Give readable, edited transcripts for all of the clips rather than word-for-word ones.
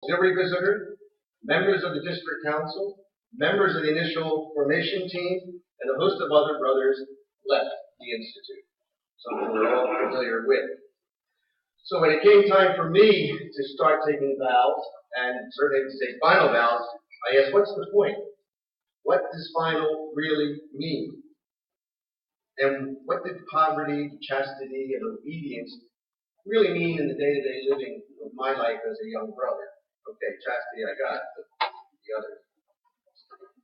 auxiliary visitor, members of the district council, members of the initial formation team, and a host of other brothers left the Institute, something we're all familiar with. So when it came time for me to start taking vows, and certainly to take final vows, I asked, what's the point? What does final really mean? And what did poverty, chastity, and obedience really mean in the day-to-day living of my life as a young brother? Okay, chastity I got, but the others.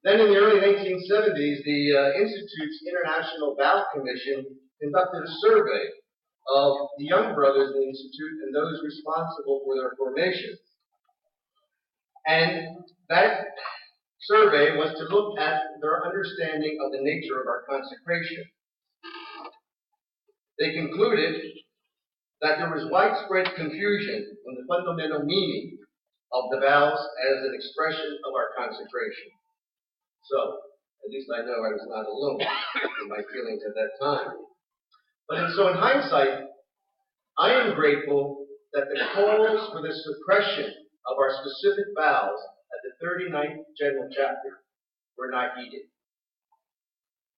Then in the early 1970s, the Institute's International Vow Commission conducted a survey of the young brothers in the Institute and those responsible for their formation. And that survey was to look at their understanding of the nature of our consecration. They concluded that there was widespread confusion on the fundamental meaning of the vows as an expression of our consecration. So, at least I know I was not alone in my feelings at that time. But so in hindsight, I am grateful that the calls for the suppression of our specific vows at the 39th General Chapter were not heeded.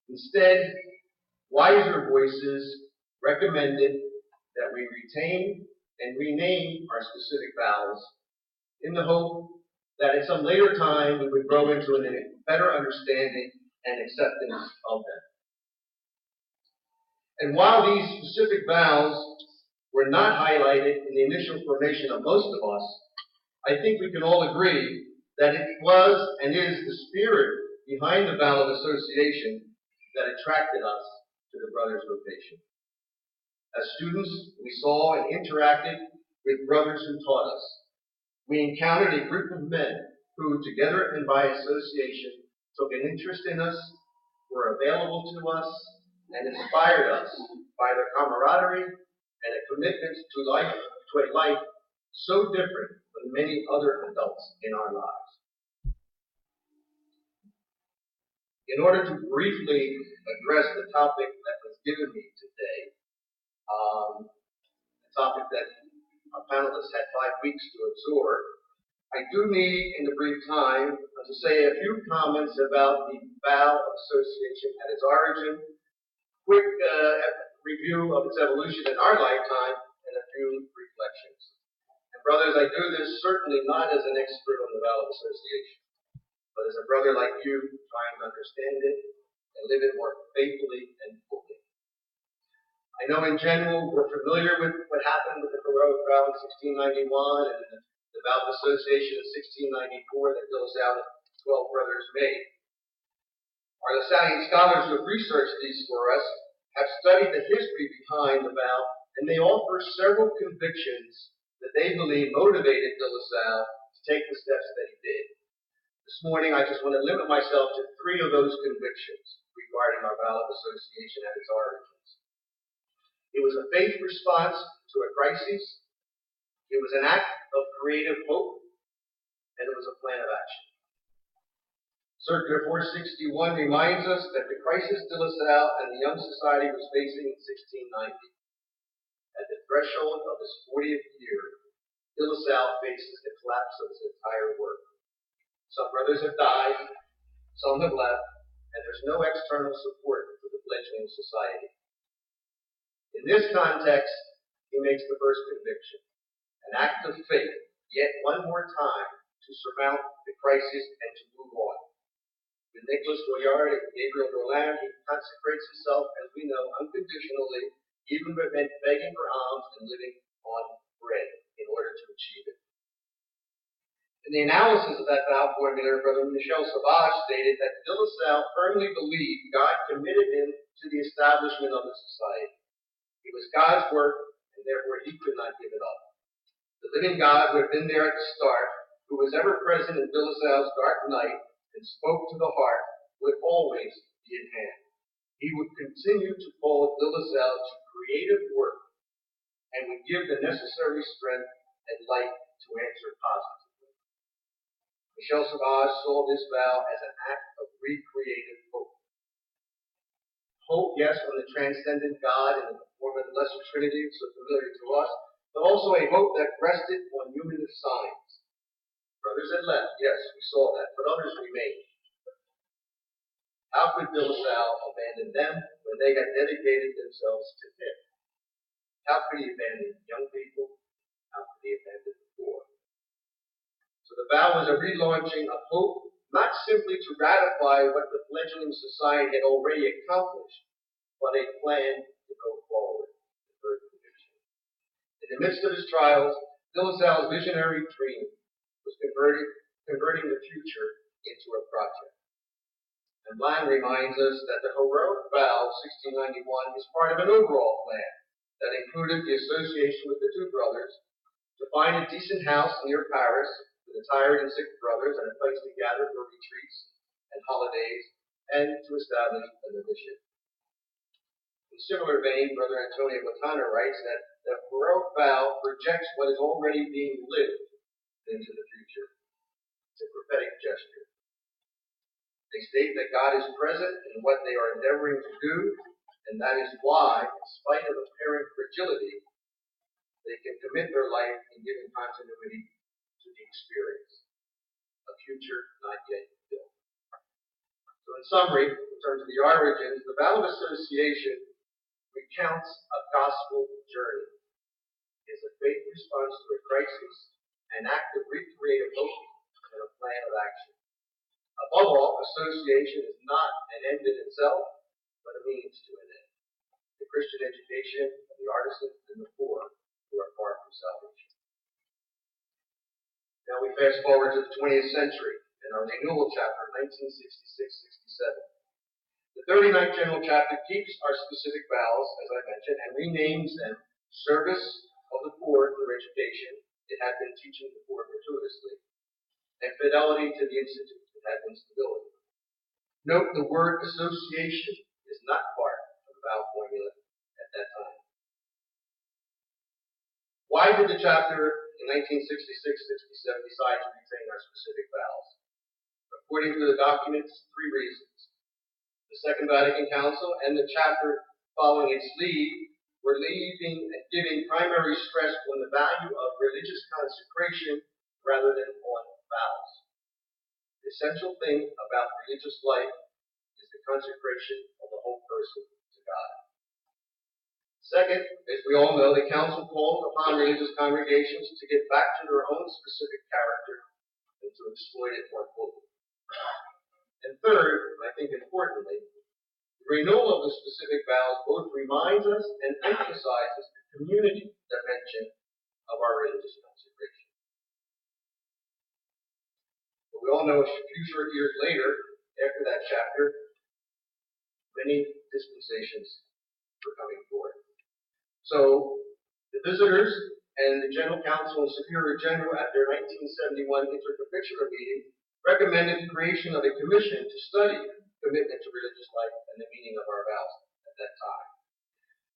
Instead, wiser voices recommended that we retain and rename our specific vows in the hope that at some later time we would grow into a better understanding and acceptance of them. And while these specific vows were not highlighted in the initial formation of most of us, I think we can all agree that it was and is the spirit behind the vow of association that attracted us to the brothers' vocation. As students, we saw and interacted with brothers who taught us. We encountered a group of men who, together and by association, took an interest in us, were available to us, and inspired us by their camaraderie and a commitment to a life so different from many other adults in our lives. In order to briefly address the topic that was given me today, a topic that our panelists had 5 weeks to absorb, I do need, in the brief time, to say a few comments about the vow of association at its origin, quick review of its evolution in our lifetime, and a few reflections. And brothers, I do this certainly not as an expert on the vow of association, but as a brother like you trying to understand it and live it more faithfully and fully. I know in general we're familiar with what happened with the heroic vow in 1691 and the vow of association in 1694 that De La Salle and 12 brothers made. Our Lasallian scholars who have researched these for us have studied the history behind the vow, and they offer several convictions that they believe motivated De La Salle to take the steps that he did. This morning, I just want to limit myself to 3 of those convictions regarding our vow of association at its origins. It was a faith response to a crisis, it was an act of creative hope, and it was a plan of action. Circular 461 reminds us that the crisis De La Salle and the Young Society was facing in 1690. At the threshold of his 40th year, De La Salle faces the collapse of his entire work. Some brothers have died, some have left, and there's no external support for the fledgling society. In this context, he makes the first conviction, an act of faith, yet one more time to surmount the crisis and to move on. With Nicholas Goyard and Gabriel Roland, he consecrates himself, as we know, unconditionally, even when begging for alms and living on bread in order to achieve it. In the analysis of that vow formula, Brother Michel Sauvage stated that De La Salle firmly believed God committed him to the establishment of the society. It was God's work, and therefore he could not give it up. The living God who had been there at the start, who was ever present in De La Salle's dark night and spoke to the heart, would always be at hand. He would continue to call De La Salle to creative work and would give the necessary strength and light to answer positively. Michel Sauvage saw this vow as an act of recreative hope. Hope, yes, from the transcendent God in the form of the Blessed Trinity, so familiar to us, but also a hope that rested on human signs. Members had left, yes, we saw that, but others remained. How could De La Salle abandon them when they had dedicated themselves to him? How could he abandon young people? How could he abandon the poor? So the vow was a relaunching of hope, not simply to ratify what the fledgling society had already accomplished, but a plan to go forward. In the midst of his trials, De La Salle's visionary dream was converting the future into a project. And Bland reminds us that the heroic vow of 1691 is part of an overall plan that included the association with the two brothers, to find a decent house near Paris for the tired and sick brothers and a place to gather for retreats and holidays, and to establish a novitiate. In a similar vein, Brother Antonio Botana writes that the heroic vow projects what is already being lived into the future. It's a prophetic gesture. They state that God is present in what they are endeavoring to do, and that is why, in spite of apparent fragility, they can commit their life in giving continuity to the experience, a future not yet built. So in summary, in terms of the origins, the vow of association recounts a gospel journey. It is a faith response to a crisis, an act of recreative hope, and a plan of action. Above all, association is not an end in itself, but a means to an end. The Christian education of the artisan and the poor who are far from salvation. Now we fast forward to the 20th century in our renewal chapter, 1966-67. The 39th General Chapter keeps our specific vows, as I mentioned, and renames them Service of the Poor through Education. It had been teaching the poor gratuitously, and Fidelity to the Institute. It had been stability. Note the word association is not part of the vow formula at that time. Why did the chapter in 1966-67 decide to retain our specific vows? According to the documents, 3 reasons. The Second Vatican Council and the chapter following its lead were leaving and giving primary stress on the value of religious consecration rather than on vows. The essential thing about religious life is the consecration of the whole person to God. Second, as we all know, the Council called upon religious congregations to get back to their own specific character and to exploit it more fully. And third, and I think importantly, the renewal of the specific vows both reminds us and emphasizes the community dimension of our religious consecration. But we all know a few short years later, after that chapter, many dispensations were coming forth. So the visitors and the General Council and Superior General at their 1971 intercapitular meeting recommended the creation of a commission to study commitment to religious life and the meaning of our vows at that time.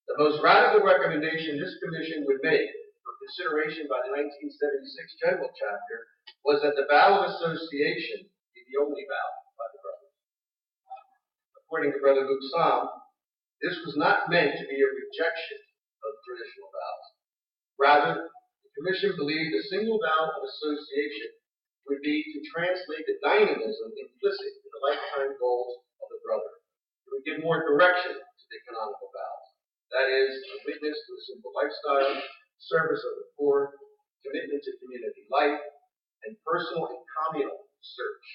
The most radical recommendation this commission would make for consideration by the 1976 General Chapter was that the vow of association be the only vow by the brothers. According to Brother Luke Sam, this was not meant to be a rejection of traditional vows. Rather, the commission believed a single vow of association would be to translate the dynamism implicit in the lifetime goals of the brother. It would give more direction to the canonical vows. That is, a witness to a simple lifestyle, service of the poor, commitment to community life, and personal and communal search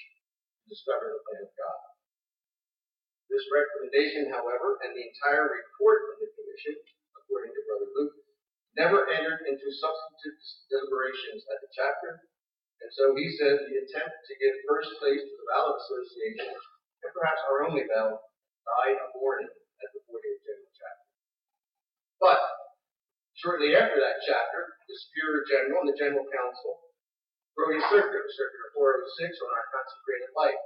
to discover the plan of God. This recommendation, however, and the entire report of the commission, according to Brother Luke, never entered into substantive deliberations at the chapter. And so he says the attempt to give first place to the vow of association, and perhaps our only vow, died a mourning at the 40th General Chapter. But shortly after that chapter, the Superior General and the General Council wrote a circular, Circular 406, on our consecrated life.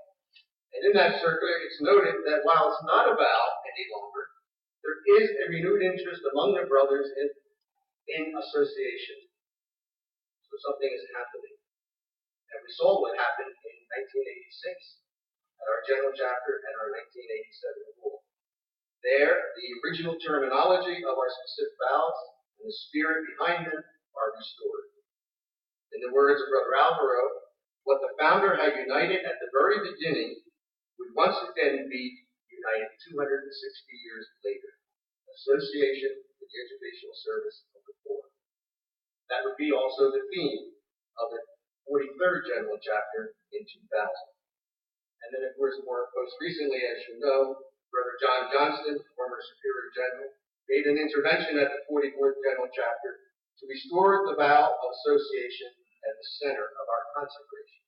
And in that circular, it's noted that while it's not a vow any longer, there is a renewed interest among the brothers in association. So something is happening. And we saw what happened in 1986 at our General Chapter and our 1987 rule. There, the original terminology of our specific vows and the spirit behind them are restored. In the words of Brother Alvaro, What the founder had united at the very beginning would once again be united 260 years later. Association with the educational service of the poor. That would be also the theme of the 43rd General Chapter in 2000. And then, of course, most recently, as you know, Brother John Johnston, former Superior General, made an intervention at the 44th General Chapter to restore the vow of association at the center of our consecration.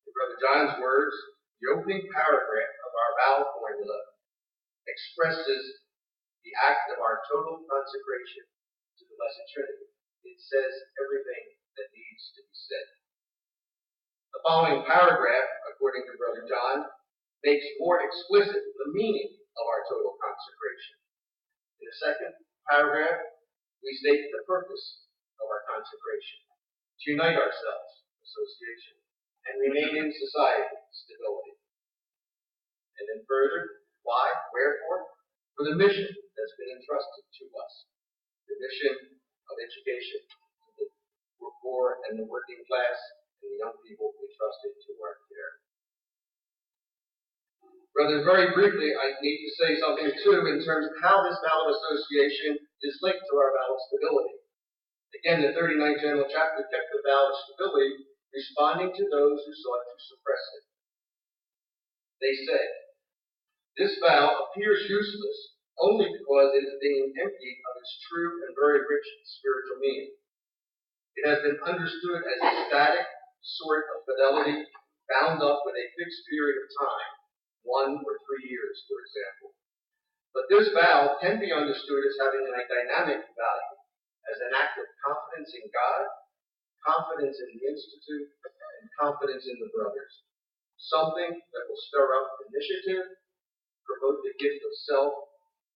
In Brother John's words, the opening paragraph of our vow formula expresses the act of our total consecration to the Blessed Trinity. It says everything that needs to be said. The following paragraph, according to Brother John, makes more explicit the meaning of our total consecration. In the second paragraph, we state the purpose of our consecration: to unite ourselves, association, and remain in society, stability. And then further, why? Wherefore? For the mission that's been entrusted to us. The mission of education to the poor and the working class and the young people entrusted to our care. Brothers, very briefly, I need to say something too in terms of how this vow of association is linked to our vow of stability. Again, the 39th General Chapter kept the vow of stability, responding to those who sought to suppress it. They say, this vow appears useless only because it is being emptied of its true and very rich spiritual meaning. It has been understood as a static sort of fidelity bound up with a fixed period of time, 1 or 3 years, for example. But this vow can be understood as having a dynamic value, as an act of confidence in God, confidence in the Institute, and confidence in the brothers. Something that will stir up initiative, promote the gift of self,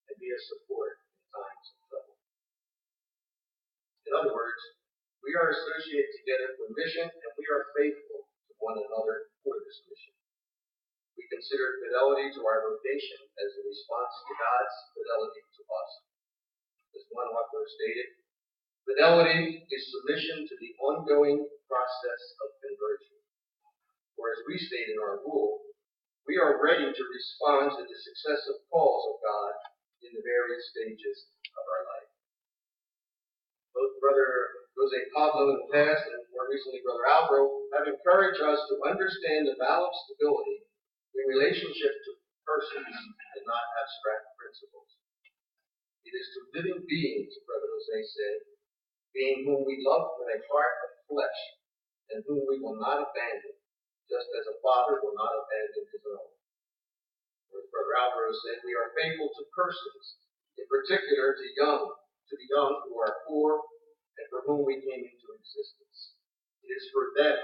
and be a support in times of trouble. In other words, we are associated together for mission, and we are faithful to one another for this mission. We consider fidelity to our vocation as a response to God's fidelity to us. As one author stated, fidelity is submission to the ongoing process of conversion. Or as we state in our rule, we are ready to respond to the successive calls of God in the various stages of our life. Both Brother Jose Pablo in the past and more recently Brother Alvaro have encouraged us to understand the vow of stability in relationship to persons and not abstract principles. It is to living beings, Brother Jose said, being whom we love with a heart of flesh and whom we will not abandon, just as a father will not abandon his own. Or as Brother Alvaro said, we are faithful to persons, in particular to the young who are poor and for whom we came into existence. It is for them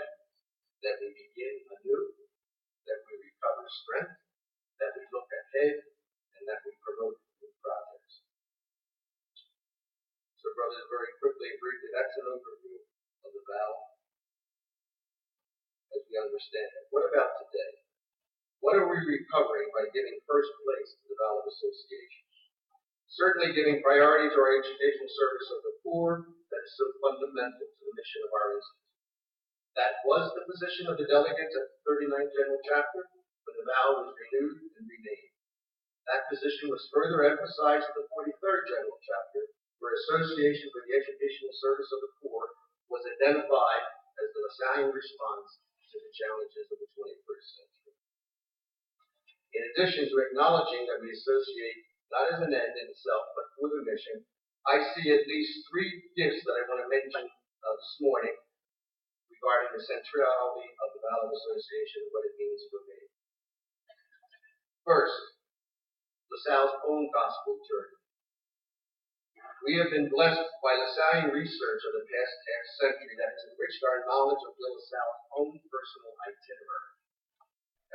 that we begin anew, that we recover strength, that we look ahead, and that we promote new projects. So, brothers, very quickly and briefly, that's an overview of the vow as we understand it. What about today? What are we recovering by giving first place to the vow of association? Certainly giving priority to our educational service of the poor, that is so fundamental to the mission of our institute. That was the position of the delegates at the 39th General Chapter when the vow was renewed and renamed. That position was further emphasized at the 43rd General Chapter, where association for the educational service of the poor was identified as the LaSallian response to the challenges of the 21st century. In addition to acknowledging that we associate not as an end in itself, but for the mission, I see at least 3 gifts that I want to mention this morning regarding the centrality of the vow of association and what it means for me. First, LaSalle's own gospel journey. We have been blessed by LaSallian research of the past half-century that has enriched our knowledge of LaSalle's own personal itinerary.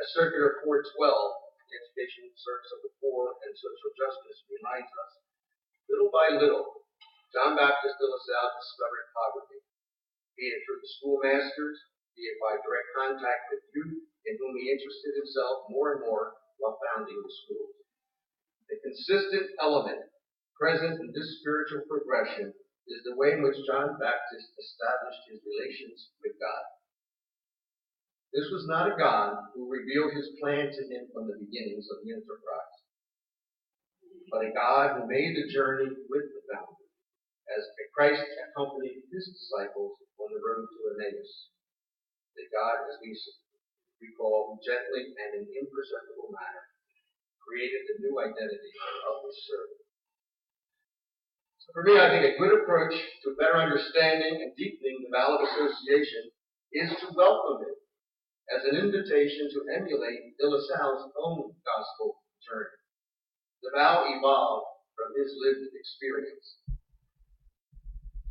As Circular 412, the education service of the poor and social justice, reminds us, little by little, John Baptist de LaSalle discovered poverty, be it through the schoolmasters, be it by direct contact with youth in whom he interested himself more and more while founding the schools. The consistent element present in this spiritual progression is the way in which John the Baptist established his relations with God. This was not a God who revealed his plan to him from the beginnings of the enterprise, but a God who made the journey with the founder, as Christ accompanied his disciples on the road to Emmaus. That God, as we recall, who gently and in imperceptible manner created the new identity of his servant. So for me, I think a good approach to better understanding and deepening the vow of association is to welcome it as an invitation to emulate De La Salle's own gospel journey. The vow evolved from his lived experience.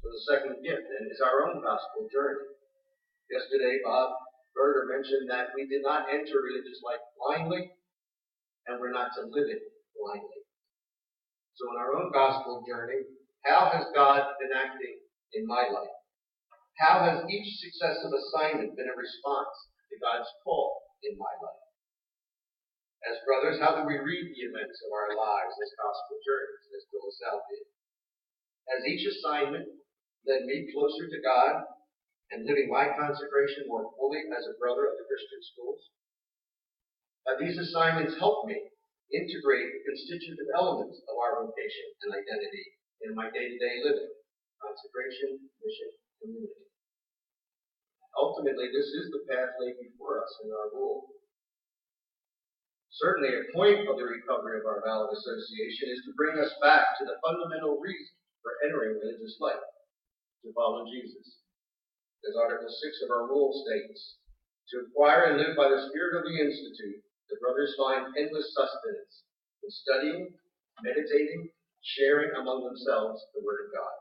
So the second gift, then, is our own gospel journey. Yesterday, Bob Berger mentioned that we did not enter religious life blindly, and we're not to live it blindly. So in our own gospel journey, how has God been acting in my life? How has each successive assignment been a response to God's call in my life? As brothers, how do we read the events of our lives as gospel journeys, as De La Salle did? Has each assignment led me closer to God and living my consecration more fully as a brother of the Christian schools? Have these assignments helped me integrate the constitutive elements of our vocation and identity in my day-to-day living, consecration, mission, community? Ultimately, this is the path laid before us in our rule. Certainly, a point of the recovery of our vow of association is to bring us back to the fundamental reason for entering religious life, to follow Jesus. As Article 6 of our rule states, to acquire and live by the spirit of the Institute, the brothers find endless sustenance in studying, meditating, sharing among themselves the Word of God.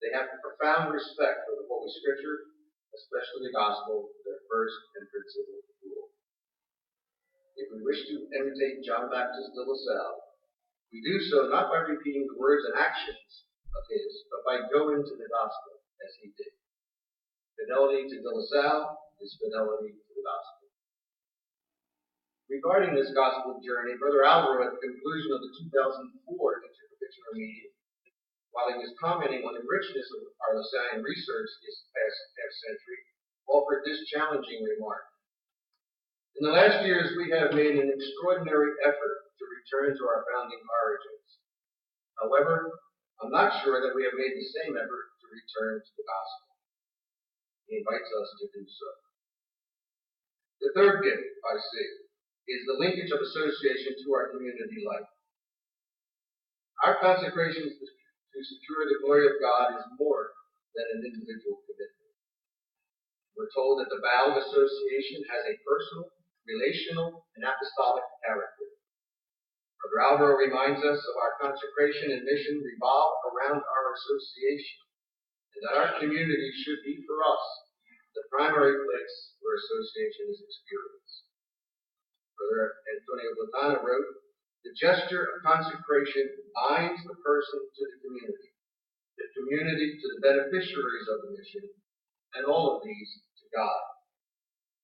They have a profound respect for the Holy Scripture, especially the Gospel, their first and principal rule. If we wish to imitate John Baptist De La Salle, we do so not by repeating the words and actions of his, but by going to the Gospel as he did. Fidelity to De La Salle is fidelity to the Gospel. Regarding this Gospel journey, Brother Alvaro, at the conclusion of the 2004 interprofessional meeting, while he was commenting on the richness of our Lasallian research this past half-century, offered this challenging remark. In the last years, we have made an extraordinary effort to return to our founding origins. However, I'm not sure that we have made the same effort to return to the Gospel. He invites us to do so. The third gift, I see, is the linkage of association to our community life. Our consecration to secure the glory of God is more than an individual commitment. We're told that the vow of association has a personal, relational, and apostolic character. Brother Alvaro reminds us of our consecration and mission revolve around our association, and that our community should be for us the primary place where association is experienced. Brother Antonio Botana wrote, "The gesture of consecration binds the person to the community to the beneficiaries of the mission, and all of these to God."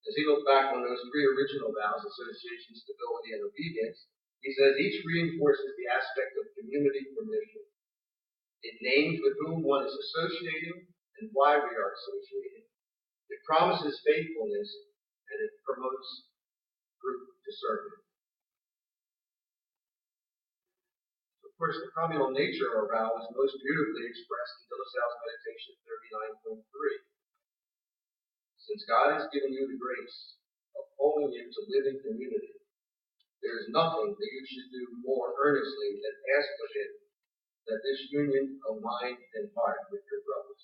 As he looked back on those three original vows, association, stability, and obedience, he says each reinforces the aspect of community for mission. It names with whom one is associating and why we are associating. It promises faithfulness, and it promotes group discernment. Of course, the communal nature of our vow is most beautifully expressed in De La Salle's Meditation 39.3. Since God has given you the grace of calling you to live in community, there is nothing that you should do more earnestly than ask of Him that this union of mind and heart with your brothers.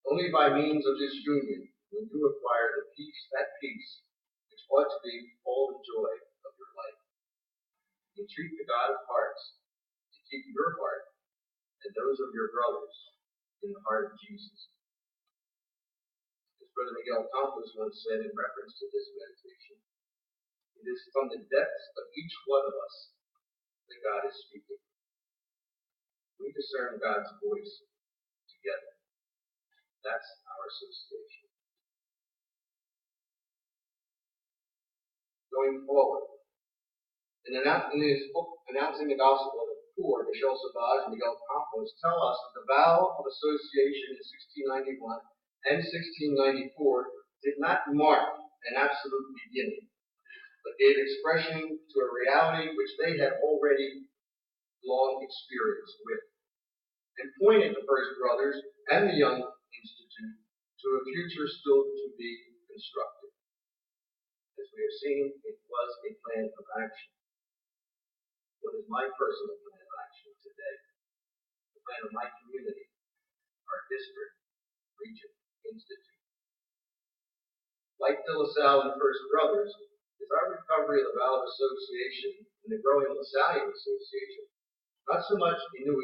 Only by means of this union will you acquire that peace which ought to be all the joy of your life. Entreat the God of hearts to keep your heart and those of your brothers in the heart of Jesus. Brother Miguel Campos once said in reference to this meditation, it is from the depths of each one of us that God is speaking. We discern God's voice together. That's our association. Going forward, in his book, Announcing the Gospel, 4, Michel Sauvage and Miguel Campos, tell us that the vow of association in 1691 and 1694 did not mark an absolute beginning, but gave expression to a reality which they had already long experienced with, and pointed the First Brothers and the Young Institute to a future still to be constructed. As we have seen, it was a plan of action. What is my personal plan of action today? The plan of my community, our district, region, institute. Like De La Salle and the First Brothers, is our recovery of the vow of association and the growing LaSallian Association not so much a new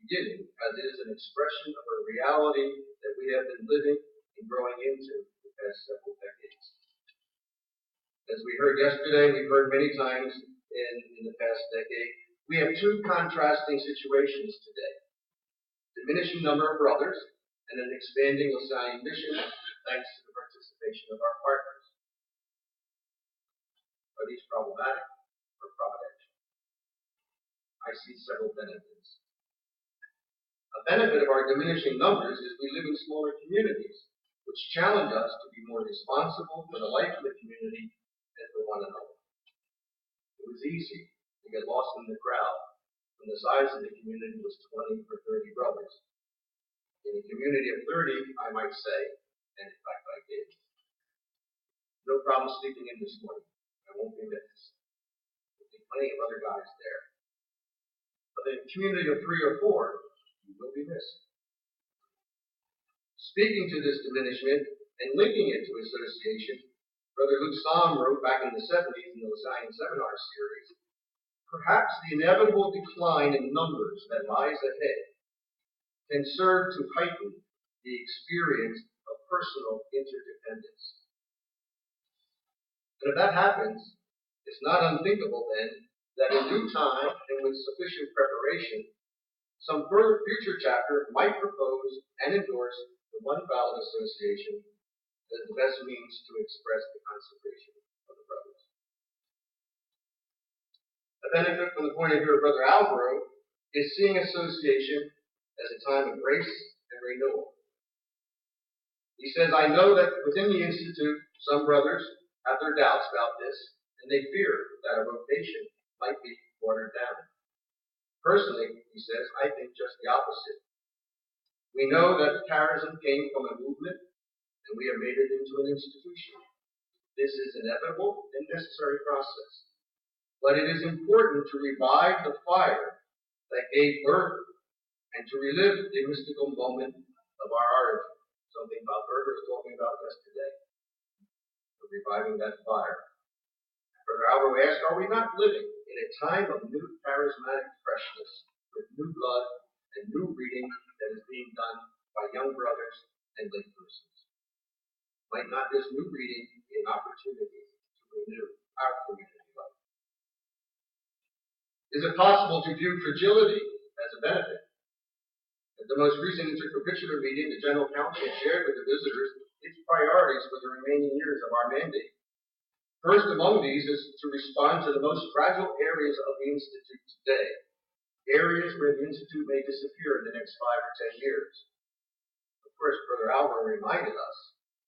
beginning as it is an expression of a reality that we have been living and growing into the past several decades. As we heard yesterday, we've heard many times in the past decade, we have two contrasting situations today. Diminishing number of brothers and an expanding LaSallian mission thanks to the participation of our partners. Are these problematic or providential? I see several benefits. A benefit of our diminishing numbers is we live in smaller communities, which challenge us to be more responsible for the life of the community and for one another. It was easy to get lost in the crowd when the size of the community was 20 or 30 brothers. In a community of 30, I might say, and in fact I did. No problem sleeping in this morning. I won't be missed. There'll be plenty of other guys there. But in a community of 3 or 4, you will be missed. Speaking to this diminishment and linking it to association, Brother Luke Somm wrote back in the 70s in the LaSallian Seminar series, perhaps the inevitable decline in numbers that lies ahead can serve to heighten the experience of personal interdependence. And if that happens, it's not unthinkable then that in due time and with sufficient preparation, some further future chapter might propose and endorse the one valid association as the best means to express the consecration of the brothers. A benefit from the point of view of Brother Alvaro is seeing association as a time of grace and renewal. He says, I know that within the Institute, some brothers have their doubts about this, and they fear that a rotation might be watered down. Personally, he says, I think just the opposite. We know that charism came from a movement, and we have made it into an institution. This is an inevitable and necessary process. But it is important to revive the fire that gave birth and to relive the mystical moment of our origin. Something Bob Berger was talking about yesterday. We're reviving that fire. Brother Alvaro asked, are we not living in a time of new charismatic freshness with new blood and new reading that is being done by young brothers and lay persons? Might not this new reading be an opportunity to renew our community life? Is it possible to view fragility as a benefit? At the most recent intercapitular meeting, the General Council shared with the visitors its priorities for the remaining years of our mandate. First among these is to respond to the most fragile areas of the Institute today, areas where the Institute may disappear in the next 5 or 10 years. Of course, Brother Alvaro reminded us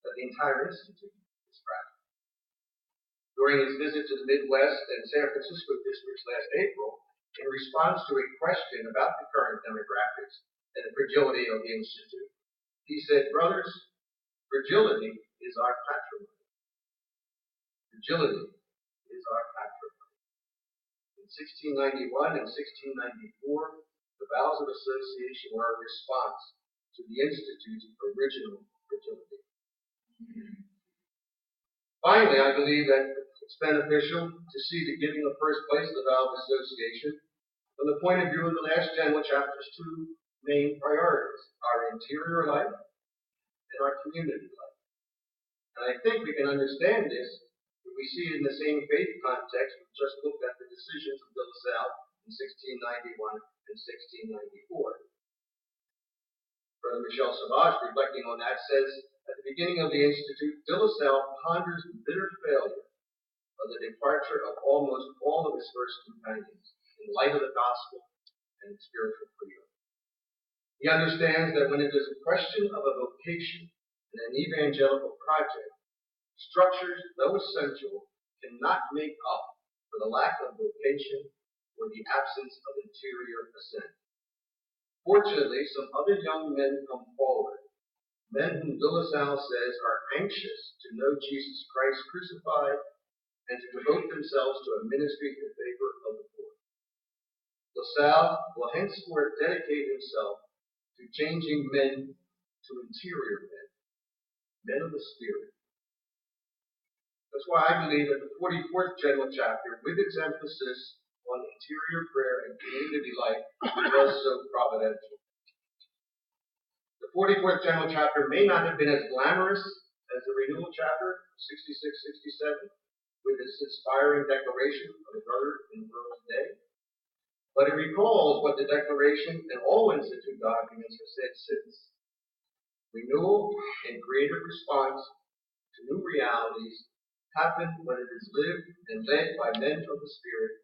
that the entire Institute is fragile. During his visit to the Midwest and San Francisco districts last April, in response to a question about the current demographics and the fragility of the Institute, he said, brothers, fragility is our patrimony. Fragility is our patrimony. In 1691 and 1694, the vows of association were a response to the Institute's original fragility. Finally, I believe that it's beneficial to see the giving of first place of the vow of association from the point of view of the last general chapter's two main priorities, our interior life and our community life. And I think we can understand this if we see it in the same faith context we just looked at the decisions of De La Salle in 1691 and 1694. Brother Michel Sauvage, reflecting on that, says, at the beginning of the Institute, De La Salle ponders the bitter failure of the departure of almost all of his first companions in light of the gospel and spiritual freedom. He understands that when it is a question of a vocation in an evangelical project, structures, though essential, cannot make up for the lack of vocation or the absence of interior assent. Fortunately, some other young men come forward, men whom De La Salle says are anxious to know Jesus Christ crucified and to devote themselves to a ministry in favor of the poor. La Salle will henceforth dedicate himself to changing men to interior men, men of the Spirit. That's why I believe that the 44th General Chapter, with its emphasis on interior prayer and community life, was so providential. The 44th General Chapter may not have been as glamorous as the Renewal Chapter, 66-67, with its inspiring declaration of a brother in the world today, but it recalls what the Declaration and all Institute documents have said since. Renewal and creative response to new realities happen when it is lived and led by men of the Spirit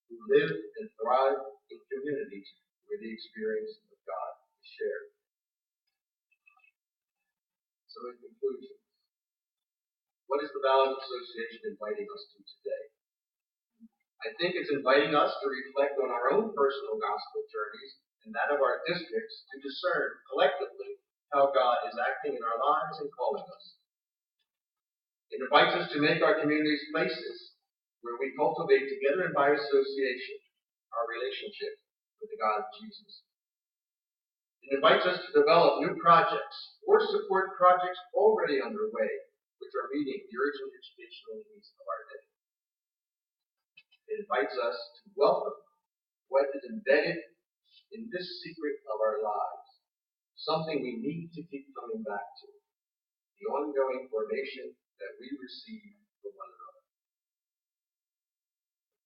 who live and thrive in communities where the experience of God is shared. So in conclusion, what is the Ballot Association inviting us to today? I think it's inviting us to reflect on our own personal gospel journeys and that of our districts to discern collectively how God is acting in our lives and calling us. It invites us to make our communities places where we cultivate together and by association our relationship with the God of Jesus. It invites us to develop new projects or support projects already underway which are meeting the urgent educational needs of our day. It invites us to welcome what is embedded in this secret of our lives, something we need to keep coming back to, the ongoing formation that we receive from one another.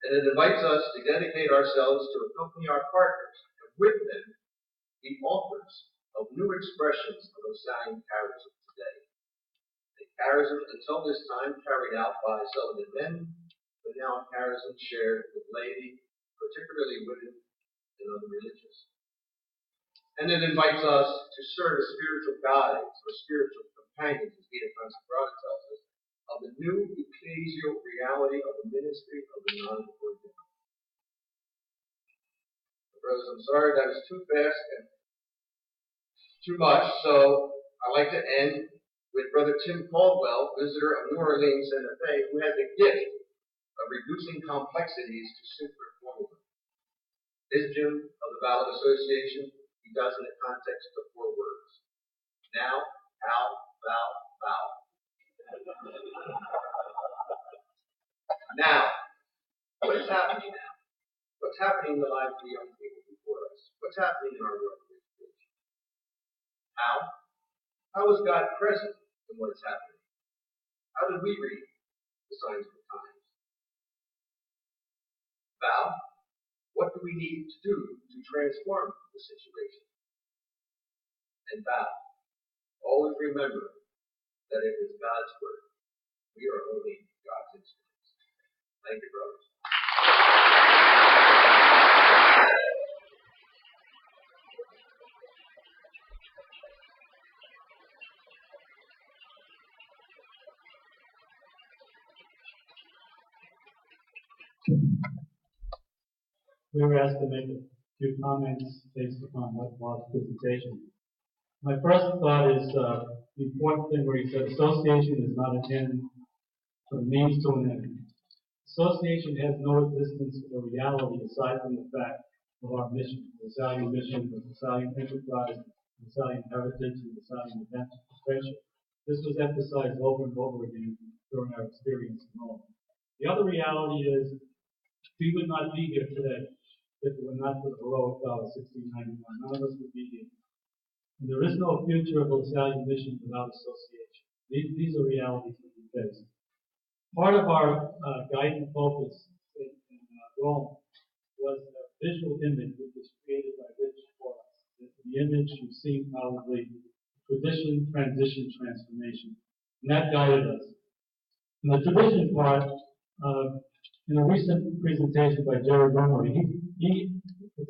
And it invites us to dedicate ourselves to accompany our partners, and with them, be authors of new expressions of Ossalian charism today. A charism until this time carried out by celibate men, but now charism shared with laity, particularly women and other religious. And it invites us to serve as spiritual guides or spiritual companions, as Peter Francis Brada tells us, of the new ecclesial reality of the ministry of the non-ordained. Brothers, I'm sorry that was too fast and too much, so I'd like to end with Brother Tim Caldwell, visitor of New Orleans Santa Fe, who has the gift of reducing complexities to simpler formula. His June of the Ballot Association, he does in the context of 4 words. Now, how, thou, thou. Now, what is happening now? What's happening in the lives of the young people before us? What's happening in our world of education? How? How is God present in what is happening? How do we read the signs of the times? Thou? What do we need to do to transform the situation? And thou? Always remember that it is God's word. We are only God's instruments. Thank you, brothers. We were asked to make a few comments based upon Mark's presentation. My first thought is the important thing where he said association is not an end, but a means to an end. Association has no existence or reality aside from the fact of our mission, the Ossalian mission, the Ossalian enterprise, the Ossalian heritage, and the Ossalian evangelication. This was emphasized over and over again during our experience in Rome. The other reality is we would not be here today if it were not for the heroic vow of 1691. None of us would be here. And there is no future of Ossalian mission without association. These are realities that we face. Part of our guiding focus in Rome was a visual image which was created by Rich for us. The image you've seen probably, tradition, transition, transformation. And that guided us. In the tradition part, in a recent presentation by Jerry Montgomery, he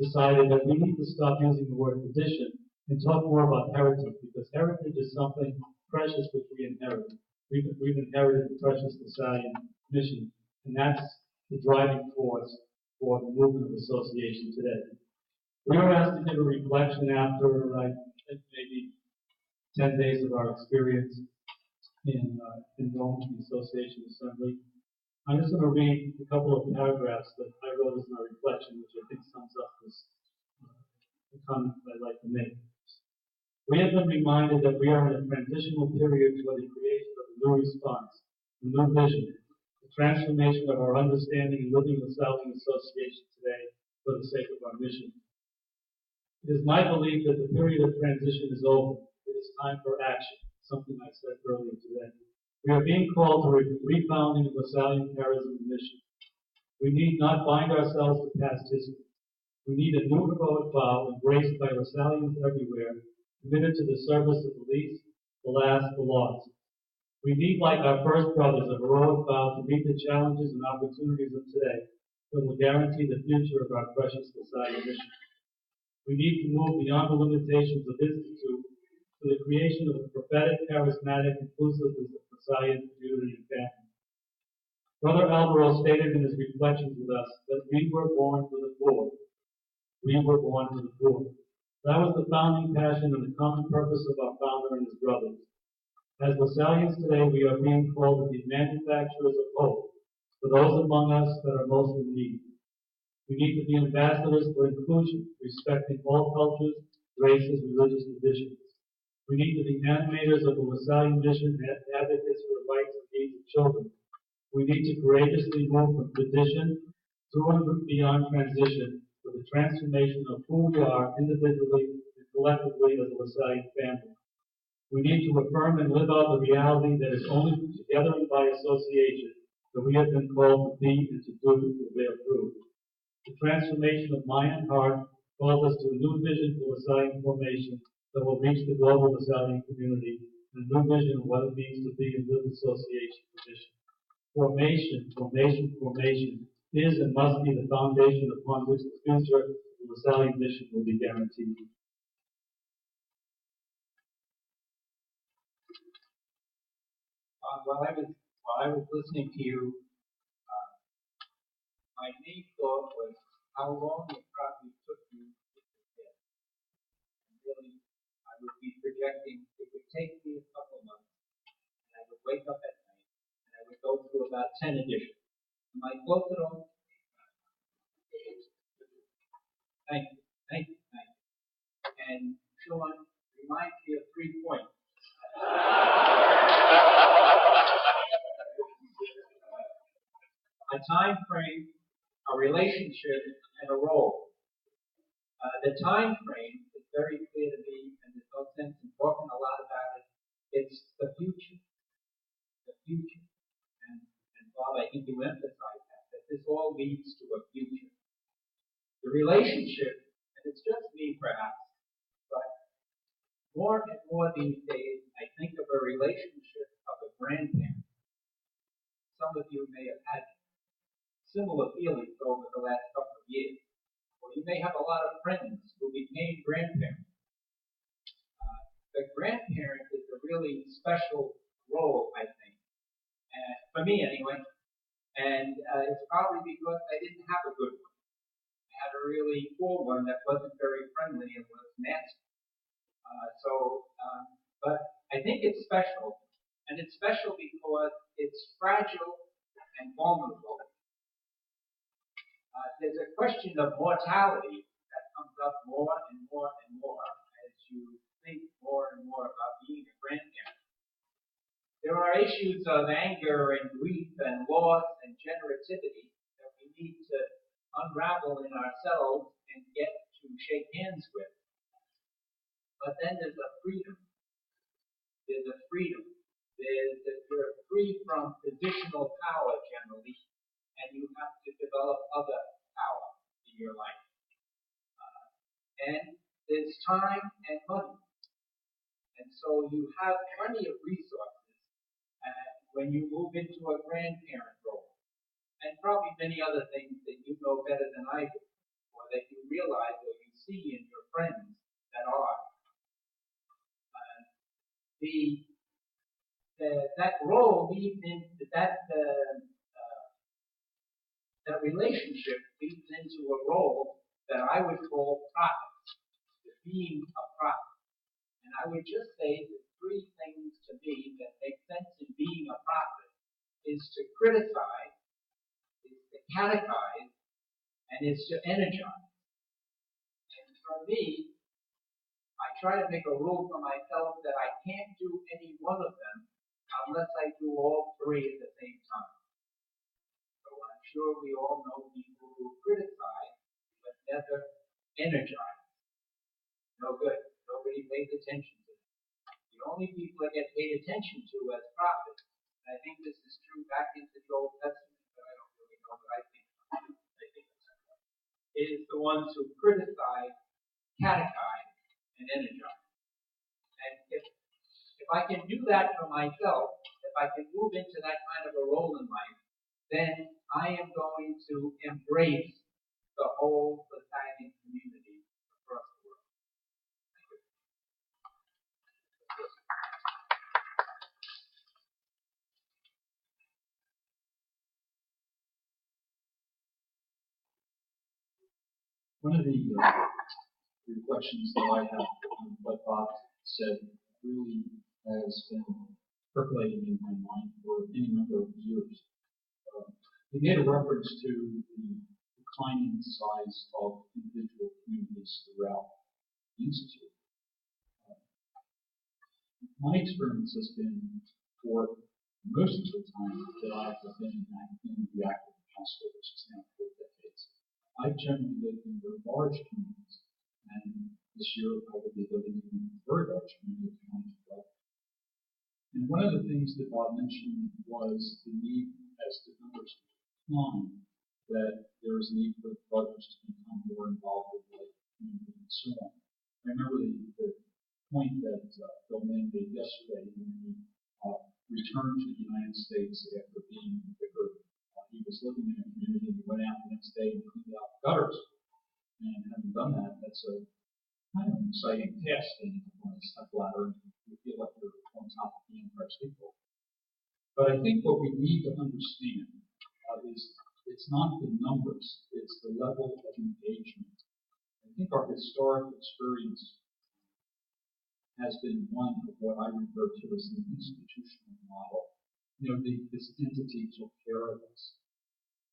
decided that we need to stop using the word tradition and talk more about heritage, because heritage is something precious which we inherit. We've inherited the precious Thessalian mission, and that's the driving force for the movement of association today. We were asked to give a reflection after, I think, maybe 10 days of our experience in Rome, the Association Assembly. I'm just going to read a couple of paragraphs that I wrote as my reflection, which I think sums up this the comment that I'd like to make. We have been reminded that we are in a transitional period toward the creation of a new response, a new vision, the transformation of our understanding and living with Salving Association today for the sake of our mission. It is my belief that the period of transition is over. It is time for action, something I said earlier today. We are being called to refounding of Lasallian charism and mission. We need not bind ourselves to past history. We need a new heroic vow embraced by Lasallians everywhere, committed to the service of the least, the last, the lost. We need, like our first brothers, a heroic vow to meet the challenges and opportunities of today that will guarantee the future of our precious Lasallian mission. We need to move beyond the limitations of Institute to the creation of a prophetic, charismatic, inclusive Lasallian community and family. Brother Alvaro stated in his reflections with us that we were born for the poor. We were born for the poor. That was the founding passion and the common purpose of our founder and his brothers. As Lasallians today, we are being called to be manufacturers of hope for those among us that are most in need. We need to be ambassadors for inclusion, respecting all cultures, races, religious traditions. We need to be animators of the Lasallian mission and advocates for the rights and needs of children. We need to courageously move from tradition through and beyond transition for the transformation of who we are individually and collectively as a Lasallian family. We need to affirm and live out the reality that is only together and by association that we have been called to be and to do will bear fruit. The transformation of mind and heart calls us to a new vision for Lasallian formation that will reach the global Lasallian community, and a new vision of what it means to be in good association tradition. Formation is and must be the foundation upon which the future of the Lasallian mission will be guaranteed. While I was listening to you, my main thought was how long it probably took you to get there. And really, I would be projecting it would take me a couple of months, and I would wake up at night, and I would go through about 10 editions. Am I close at all? Thank you. And Sean reminds me of 3 points. A time frame, a relationship, and a role. The time frame is very clear to me, and there's no sense in talking a lot about it. It's the future. The future. And Bob, I think you emphasized that this all leads to a future. The relationship, and it's just me perhaps, but more and more these days, I think of a relationship of a grandparent. Some of you may have had similar feelings over the last couple of years. Or you may have a lot of friends who became grandparents. The grandparent is a really special role, I think, for me anyway. And it's probably because I didn't have a good one. I had a really poor one that wasn't very friendly and was nasty. But I think it's special. And it's special because it's fragile and vulnerable. There's a question of mortality that comes up more and more and more as you think more and more about being a grandparent. There are issues of anger and grief and loss and generativity that we need to unravel in ourselves and get to shake hands with. But then there's a freedom. There's a freedom. You're free from positional power generally, and you have to develop other power in your life. And there's time and money. And so you have plenty of resources when you move into a grandparent role. And probably many other things that you know better than I do, or that you realize or you see in your friends that are. The that role leads into that relationship leads into a role that I would call prophet, the being a prophet. And I would just say the three things to me that make sense in being a prophet is to criticize, is to catechize, and is to energize. And for me, I try to make a rule for myself that I can't do any one of them unless I do all three at the same time. So I'm sure we all know people who criticize but never energize. No good. Nobody pays attention to them. The only people that get paid attention to as prophets, and I think this is true back into the Old Testament, but I don't really know, but I think it's true, is the ones who criticize, catechize, and energize. And if I can do that for myself, if I can move into that kind of a role in life, then I am going to embrace the whole Italian community across the world. One of the reflections that I have on what Bob said really has been percolating in my mind for any number of years. He made a reference to the declining size of individual communities throughout the Institute. My experience has been, for most of the time that I have been in the active hospital, which is now 4 decades, I've generally lived in very large communities. And this year I will be living in a very large community of 12. And one of the things that Bob mentioned was the need, as the numbers decline, that there is a need for brothers to become more involved with the community and so on. I remember the point that Bill Mann made yesterday when he returned to the United States after being a vicar. He was living in a community and he went out the next day and cleaned out gutters. And having done that, that's a kind of an exciting task, and you want to step ladder and you feel like you're on top of being fresh people. But I think what we need to understand is it's not the numbers, it's the level of engagement. I think our historic experience has been one of what I refer to as an institutional model. You know, this entity took care of us.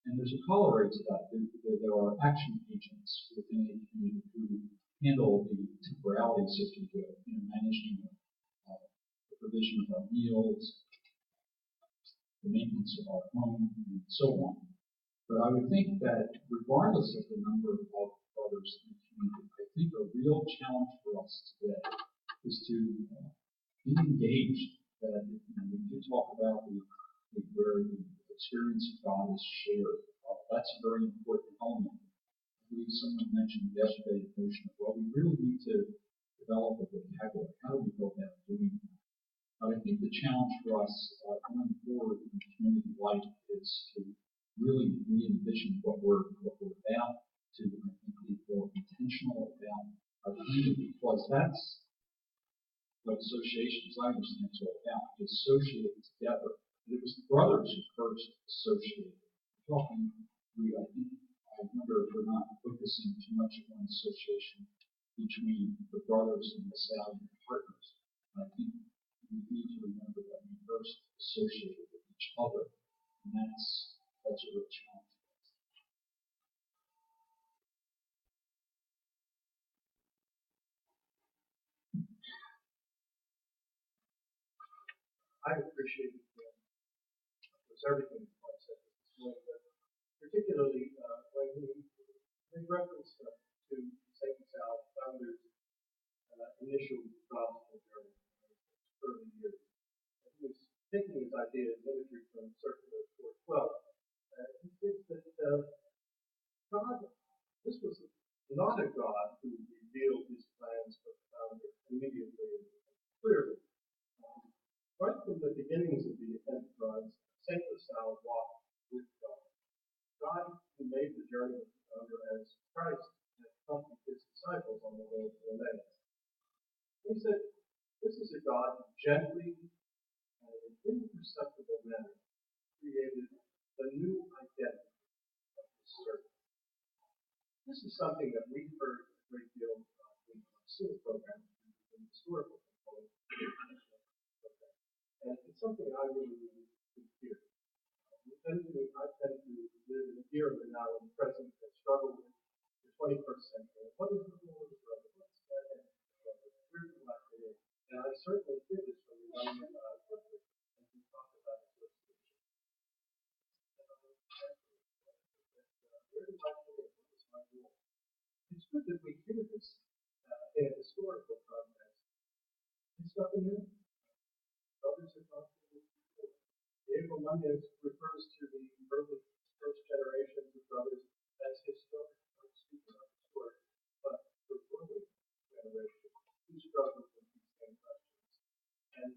And there's a corollary to that. There are action agents within a community who handle the temporalities, if you will, managing the provision of our meals, the maintenance of our home, and so on. But I would think that regardless of the number of brothers in the community, I think a real challenge for us today is to be engaged. That we do talk about where the experience of God is shared. That's a very important element. I believe someone mentioned yesterday the notion of, well, we really need to develop a vocabulary. How do we go about doing that? But I think the challenge for us going forward in community life is to really re-envision what we're about, to I think be more intentional about our community, because that's what association, as I understand, is all about, to associate together. And it was the brothers who first associated. I wonder if we're not focusing too much on association between the brothers and the stallion partners. I think we need to remember that we first associated with each other, and that's a real challenge for us. I appreciate everything I said this morning, but particularly when he made reference to St. Sal's founder's initial gospel journey in his early years. He was taking his ideas and imagery from Circular 412. He thinks that God, this was not a God who revealed his plans for the founder immediately and clearly. Right from the beginnings of the enterprise, St. LaSalle walked with God. God who made the journey with the founder as Christ had come gently and in an imperceptible manner created a new identity of the servant. This is something that we've heard a great deal in the SEAL program, in the historical component, and it's something I really hear. I tend to live in a era now in the present that struggle with the 21st century. What is the role of the brother? What's that? Where's the life today? And I certainly hear this from the young men that I work with as we talk about association. Where do I live? What is my role? It's good that we hear this in a historical context. It's nothing new. Others have gone through this before. April Monday refers to the early first generations of brothers as historic. I'm speaking of historic, but the early generation who struggled with these same questions. And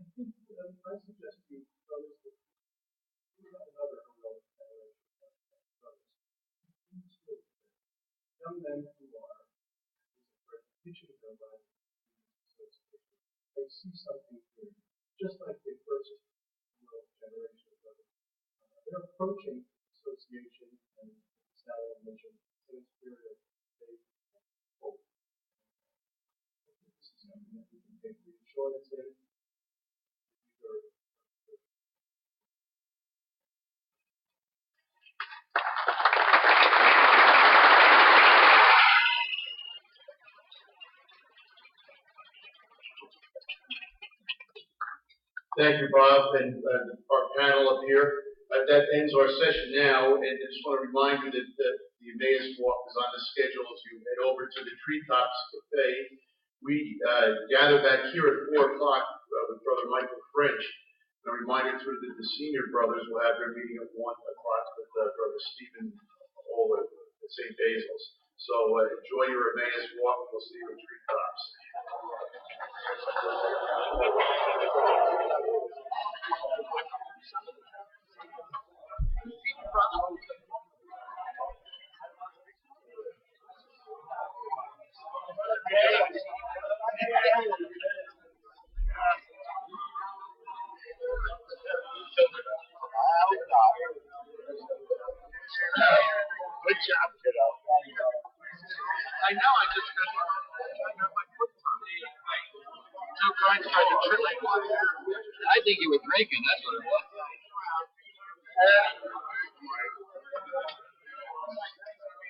I think I suggest to you, brothers, that we have another heroic generation of brothers. Young men who are teaching their life. They see something here, just like the first generation of brothers. They're approaching association and Stalin mission in a spirit of faith and hope. This is something that we can take reassurance in. Thank you, Bob, and our panel up here. That ends our session now, and I just want to remind you that the Emmaus Walk is on the schedule as you head over to the Treetops Cafe. We gather back here at 4 o'clock with Brother Michael French. And a reminder too that the senior brothers will have their meeting at 1 o'clock with Brother Stephen Oler at St. Basil's. So enjoy your Emmaus Walk. We'll see you at Treetops. Good job, kiddo. I know, I got my foot on it. Two guys tried to trip me. I think you were drinking, that's what it was.